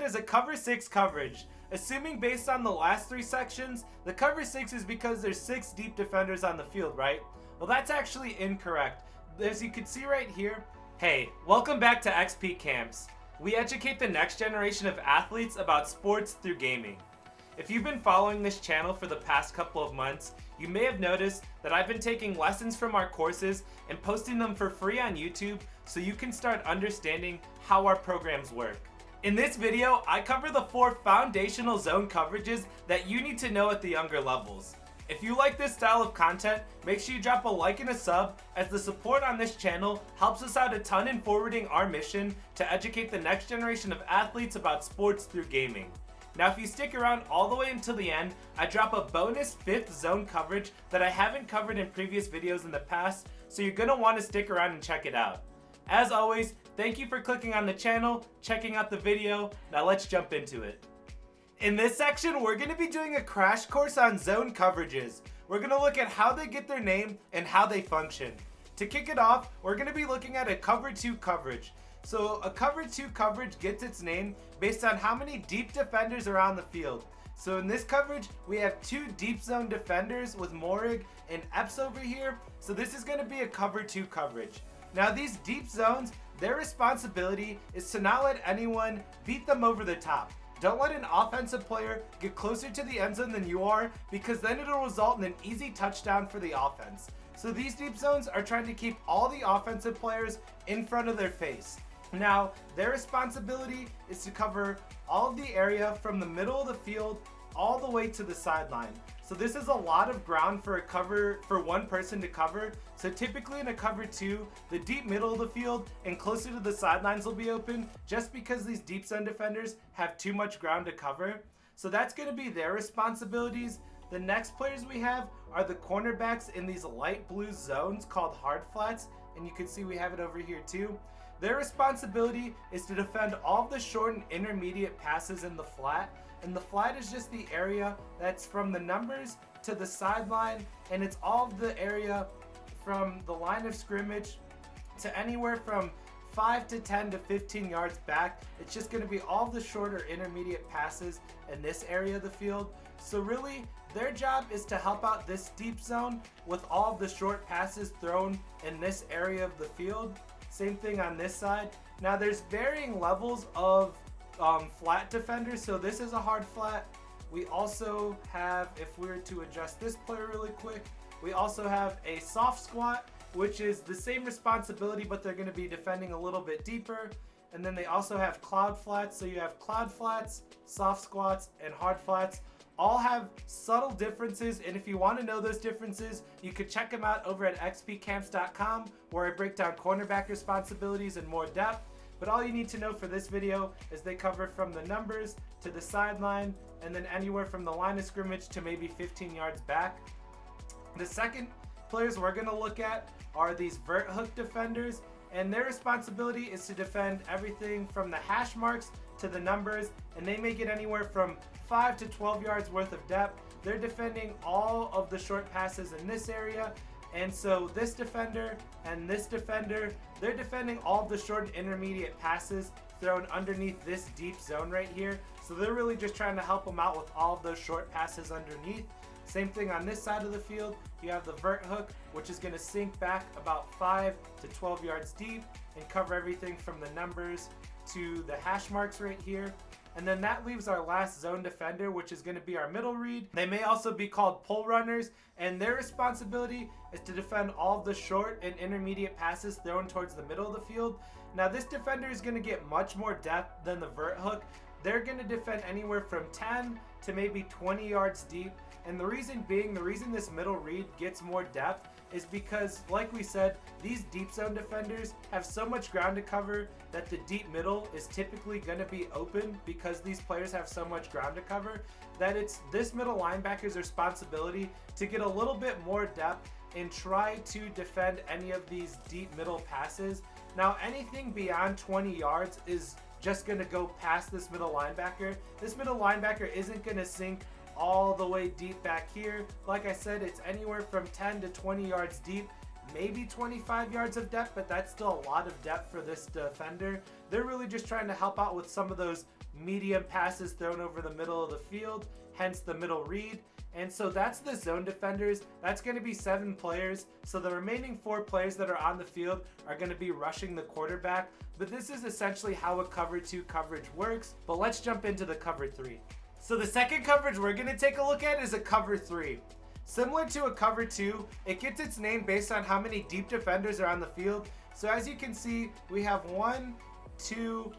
as a cover 6 coverage. Assuming based on the last 3 sections, the cover 6 is because there's 6 deep defenders on the field, right? Well, that's actually incorrect. As you can see right here, hey, welcome back to XP Camps. We educate the next generation of athletes about sports through gaming. If you've been following this channel for the past couple of months, you may have noticed that I've been taking lessons from our courses and posting them for free on YouTube so you can start understanding how our programs work. In this video, I cover the 4 foundational zone coverages that you need to know at the younger levels. If you like this style of content, make sure you drop a like and a sub, as the support on this channel helps us out a ton in forwarding our mission to educate the next generation of athletes about sports through gaming. Now, if you stick around all the way until the end, I drop a bonus 5th zone coverage that I haven't covered in previous videos in the past, so you're going to want to stick around and check it out. As always, thank you for clicking on the channel, checking out the video. Now let's jump into it. In this section, we're going to be doing a crash course on zone coverages. We're going to look at how they get their name and how they function. To kick it off, we're going to be looking at a cover 2 coverage. So a cover 2 coverage gets its name based on how many deep defenders are on the field. So in this coverage, we have 2 deep zone defenders with Morig and Epps over here. So this is going to be a cover 2 coverage. Now these deep zones, their responsibility is to not let anyone beat them over the top. Don't let an offensive player get closer to the end zone than you are, because then it'll result in an easy touchdown for the offense. So these deep zones are trying to keep all the offensive players in front of their face. Now, their responsibility is to cover all of the area from the middle of the field all the way to the sideline. So this is a lot of ground for one person to cover. So typically in a cover 2, the deep middle of the field and closer to the sidelines will be open, just because these deep zone defenders have too much ground to cover. So that's going to be their responsibilities. The next players we have are the cornerbacks in these light blue zones called hard flats, and you can see we have it over here too. Their responsibility is to defend all of the short and intermediate passes in the flat. And the flat is just the area that's from the numbers to the sideline, and it's all of the area from the line of scrimmage to anywhere from 5 to 10 to 15 yards back. It's just going to be all the shorter intermediate passes in this area of the field. So really, their job is to help out this deep zone with all of the short passes thrown in this area of the field. Same thing on this side. Now there's varying levels of flat defenders. So this is a hard flat. We also have, if we were to adjust this player really quick, we also have a soft squat, which is the same responsibility, but they're going to be defending a little bit deeper. And then they also have cloud flats. So you have cloud flats, soft squats, and hard flats. All have subtle differences, and if you want to know those differences, you could check them out over at xpcamps.com, where I break down cornerback responsibilities in more depth. But all you need to know for this video is they cover from the numbers to the sideline, and then anywhere from the line of scrimmage to maybe 15 yards back. The second players we're going to look at are these vert hook defenders, and their responsibility is to defend everything from the hash marks to the numbers, and they may get anywhere from 5 to 12 yards worth of depth. They're defending all of the short passes in this area. And so this defender and this defender, they're defending all of the short and intermediate passes thrown underneath this deep zone right here. So they're really just trying to help them out with all of those short passes underneath. Same thing on this side of the field. You have the vert hook, which is going to sink back about 5 to 12 yards deep and cover everything from the numbers to the hash marks right here. And then that leaves our last zone defender, which is going to be our middle read. They may also be called pull runners, and their responsibility is to defend all of the short and intermediate passes thrown towards the middle of the field. Now this defender is going to get much more depth than the vert hook. They're going to defend anywhere from 10 to maybe 20 yards deep. And the reason this middle read gets more depth is because, like we said, these deep zone defenders have so much ground to cover that the deep middle is typically going to be open, because these players have so much ground to cover, that it's this middle linebacker's responsibility to get a little bit more depth and try to defend any of these deep middle passes. Now anything beyond 20 yards is just going to go past this middle linebacker. This middle linebacker isn't going to sink all the way deep back here. Like I said, it's anywhere from 10 to 20 yards deep, maybe 25 yards of depth, but that's still a lot of depth for this defender. They're really just trying to help out with some of those medium passes thrown over the middle of the field, hence the middle read. And so that's the zone defenders. That's going to be 7 players. So the remaining 4 players that are on the field are going to be rushing the quarterback. But this is essentially how a cover 2 coverage works. But let's jump into the cover 3. So the second coverage we're going to take a look at is a cover 3. Similar to a cover 2, it gets its name based on how many deep defenders are on the field. So as you can see, we have 1, 2,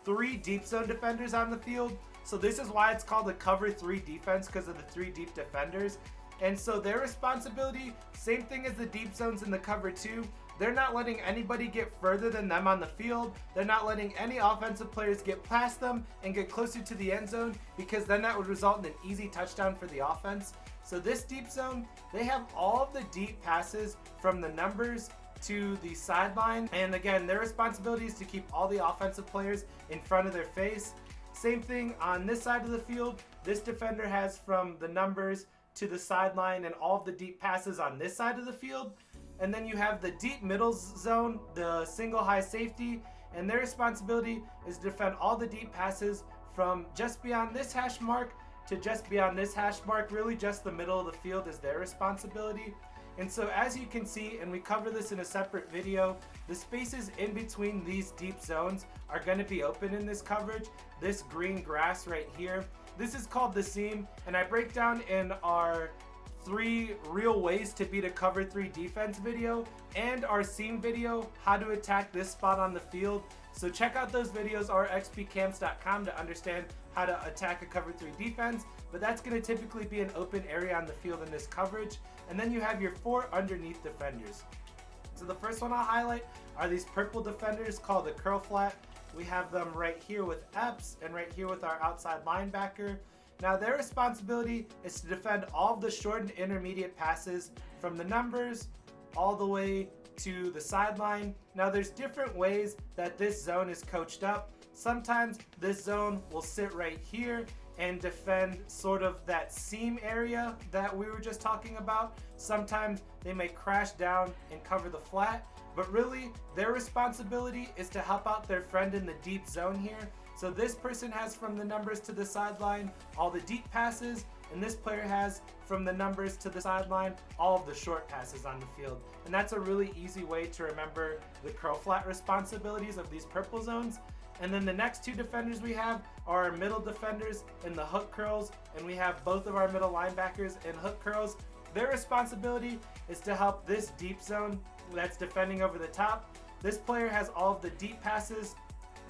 3 deep zone defenders on the field. So this is why it's called a cover 3 defense, because of the 3 deep defenders. And so their responsibility, same thing as the deep zones in the cover 2. They're not letting anybody get further than them on the field. They're not letting any offensive players get past them and get closer to the end zone, because then that would result in an easy touchdown for the offense. So this deep zone, they have all of the deep passes from the numbers to the sideline. And again, their responsibility is to keep all the offensive players in front of their face. Same thing on this side of the field. This defender has from the numbers to the sideline and all of the deep passes on this side of the field. And then you have the deep middle zone, the single high safety, and their responsibility is to defend all the deep passes from just beyond this hash mark to just beyond this hash mark. Really just the middle of the field is their responsibility. And so as you can see, and we cover this in a separate video, the spaces in between these deep zones are going to be open in this coverage. This green grass right here, this is called the seam, and I break down in our 3 real ways to beat a cover 3 defense video and our seam video, how to attack this spot on the field. So check out those videos or xpcamps.com to understand how to attack a cover 3 defense, but that's going to typically be an open area on the field in this coverage. And then you have your 4 underneath defenders. So the first one I'll highlight are these purple defenders called the curl flat. We have them right here with Epps and right here with our outside linebacker. Now their responsibility is to defend all of the short and intermediate passes from the numbers all the way to the sideline. Now there's different ways that this zone is coached up. Sometimes this zone will sit right here and defend sort of that seam area that we were just talking about. Sometimes they may crash down and cover the flat, but really their responsibility is to help out their friend in the deep zone here. So this person has from the numbers to the sideline all the deep passes, and this player has from the numbers to the sideline all of the short passes on the field. And that's a really easy way to remember the curl flat responsibilities of these purple zones. And then the next 2 defenders we have are our middle defenders in the hook curls, and we have both of our middle linebackers in hook curls. Their responsibility is to help this deep zone that's defending over the top. This player has all of the deep passes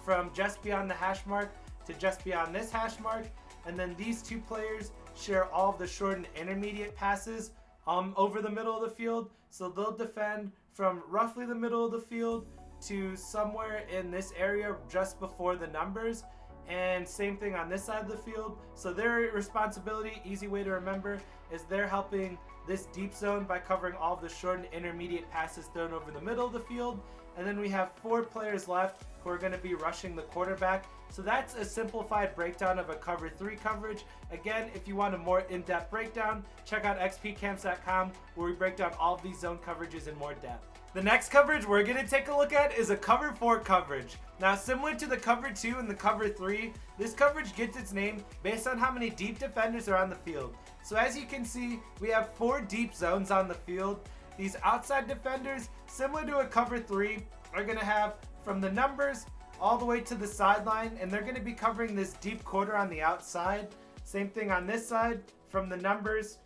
from just beyond the hash mark to just beyond this hash mark, and then these 2 players share all of the short and intermediate passes over the middle of the field. So they'll defend from roughly the middle of the field to somewhere in this area just before the numbers, and same thing on this side of the field. So their responsibility, easy way to remember, is they're helping this deep zone by covering all of the short and intermediate passes thrown over the middle of the field. And then we have 4 players left who are going to be rushing the quarterback. So that's a simplified breakdown of a cover 3 coverage. Again, if you want a more in-depth breakdown, check out xpcamps.com, where we break down all of these zone coverages in more depth. The next coverage we're going to take a look at is a cover 4 coverage. Now, similar to the cover 2 and the cover 3, this coverage gets its name based on how many deep defenders are on the field. So as you can see, we have 4 deep zones on the field. These outside defenders, similar to a cover 3, are going to have from the numbers all the way to the sideline, and they're going to be covering this deep quarter on the outside. Same thing on this side, from the numbers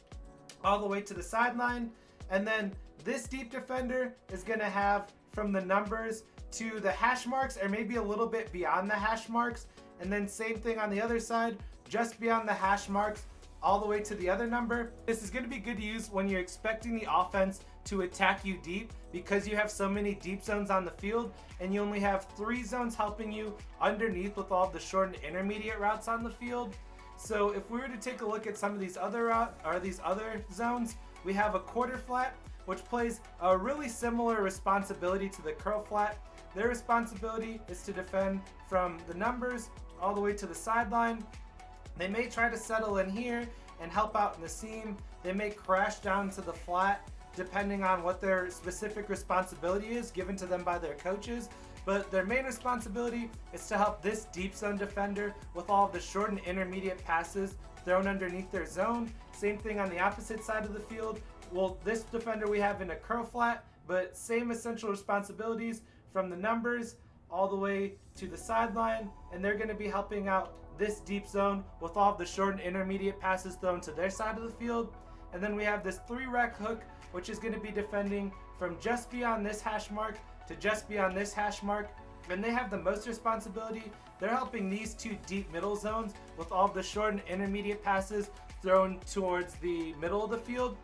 all the way to the sideline. And then this deep defender is going to have from the numbers to the hash marks, or maybe a little bit beyond the hash marks. And then same thing on the other side, just beyond the hash marks all the way to the other number. This is going to be good to use when you're expecting the offense to attack you deep, because you have so many deep zones on the field and you only have 3 zones helping you underneath with all the short and intermediate routes on the field. So if we were to take a look at some of these other zones, we have a quarter flat, which plays a really similar responsibility to the curl flat. Their responsibility is to defend from the numbers all the way to the sideline. They may try to settle in here and help out in the seam. They may crash down to the flat depending on what their specific responsibility is given to them by their coaches. but their main responsibility is to help this deep zone defender with all of the short and intermediate passes thrown underneath their zone. Same thing on the opposite side of the field. Well, this defender we have in a curl flat, but same essential responsibilities from the numbers all the way to the sideline, and they're going to be helping out this deep zone with all of the short and intermediate passes thrown to their side of the field. And then we have this 3-rec hook, which is going to be defending from just beyond this hash mark to just beyond this hash mark. And they have the most responsibility. They're helping these two deep middle zones with all of the short and intermediate passes thrown towards the middle of the field.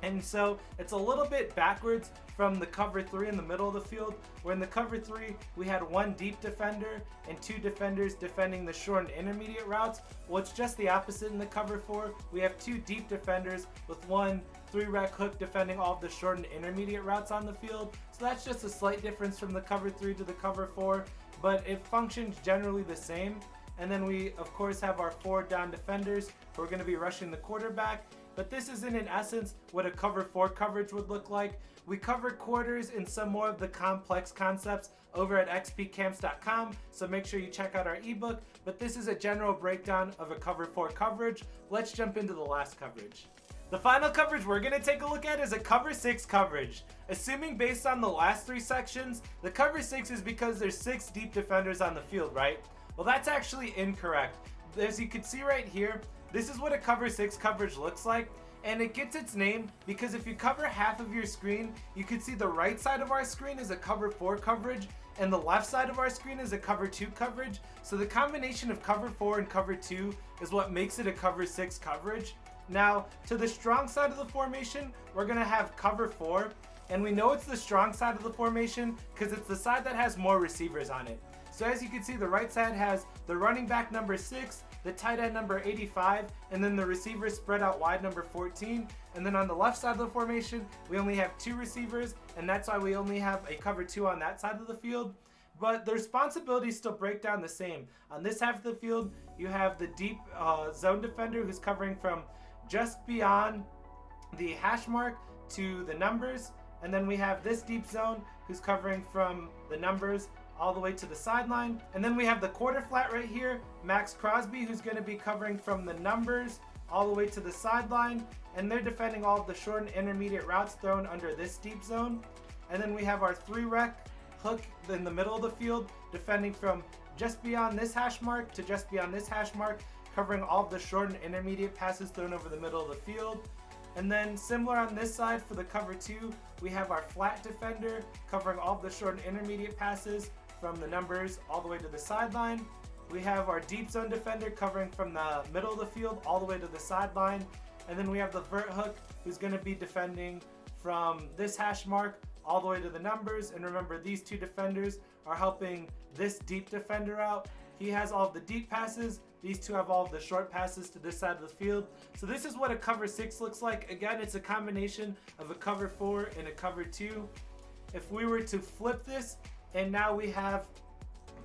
And so it's a little bit backwards from the cover 3 in the middle of the field, where in the cover 3 we had one deep defender and two defenders defending the short and intermediate routes. Well, it's just the opposite in the cover 4. We have two deep defenders with one 3-rec hook defending all of the short and intermediate routes on the field. So that's just a slight difference from the cover 3 to the cover 4, but it functions generally the same. And then we of course have our 4 down defenders who are going to be rushing the quarterback. But this isn't in essence what a cover 4 coverage would look like. We cover quarters and some more of the complex concepts over at xpcamps.com, so make sure you check out our ebook. But this is a general breakdown of a cover 4 coverage. Let's jump into the last coverage. The final coverage we're going to take a look at is a cover 6 coverage. Assuming based on the last 3 sections, the cover 6 is because there's 6 deep defenders on the field, right? Well, that's actually incorrect. As you can see right here, this is what a cover 6 coverage looks like, and it gets its name because if you cover half of your screen, you can see the right side of our screen is a cover 4 coverage and the left side of our screen is a cover 2 coverage. So the combination of cover 4 and cover 2 is what makes it a cover 6 coverage. Now, to the strong side of the formation, we're going to have cover 4, and we know it's the strong side of the formation because it's the side that has more receivers on it. So as you can see, the right side has the running back number 6, the tight end number 85, and then the receivers spread out wide number 14. And then on the left side of the formation, we only have 2 receivers, and that's why we only have a cover 2 on that side of the field. But the responsibilities still break down the same. On this half of the field, you have the deep zone defender who's covering from just beyond the hash mark to the numbers. And then we have this deep zone who's covering from the numbers all the way to the sideline. And then we have the quarter flat right here, Max Crosby, who's going to be covering from the numbers all the way to the sideline, and they're defending all of the short and intermediate routes thrown under this deep zone. And then we have our 3-rec hook in the middle of the field, defending from just beyond this hash mark to just beyond this hash mark, covering all of the short and intermediate passes thrown over the middle of the field. And then similar on this side for the cover 2, we have our flat defender covering all of the short and intermediate passes from the numbers all the way to the sideline. We have our deep zone defender covering from the middle of the field all the way to the sideline. And then we have the vert hook who's going to be defending from this hash mark all the way to the numbers. And remember, these 2 defenders are helping this deep defender out. He has all of the deep passes. These 2 have all of the short passes to this side of the field. So this is what a cover 6 looks like. Again, it's a combination of a cover 4 and a cover 2. If we were to flip this, and now we have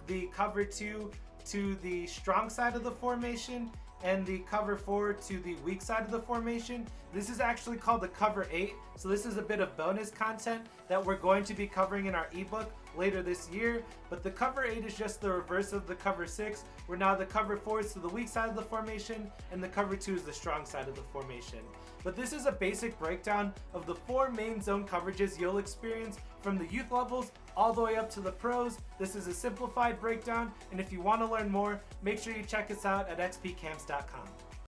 the cover 2 to the strong side of the formation and the cover 4 to the weak side of the formation. This is actually called the cover 8. So this is a bit of bonus content that we're going to be covering in our ebook later this year. But the cover 8 is just the reverse of the cover 6, where now the cover 4 is to the weak side of the formation and the cover 2 is the strong side of the formation. But this is a basic breakdown of the 4 main zone coverages you'll experience from the youth levels all the way up to the pros. This is a simplified breakdown, and if you want to learn more, make sure you check us out at xpcamps.com.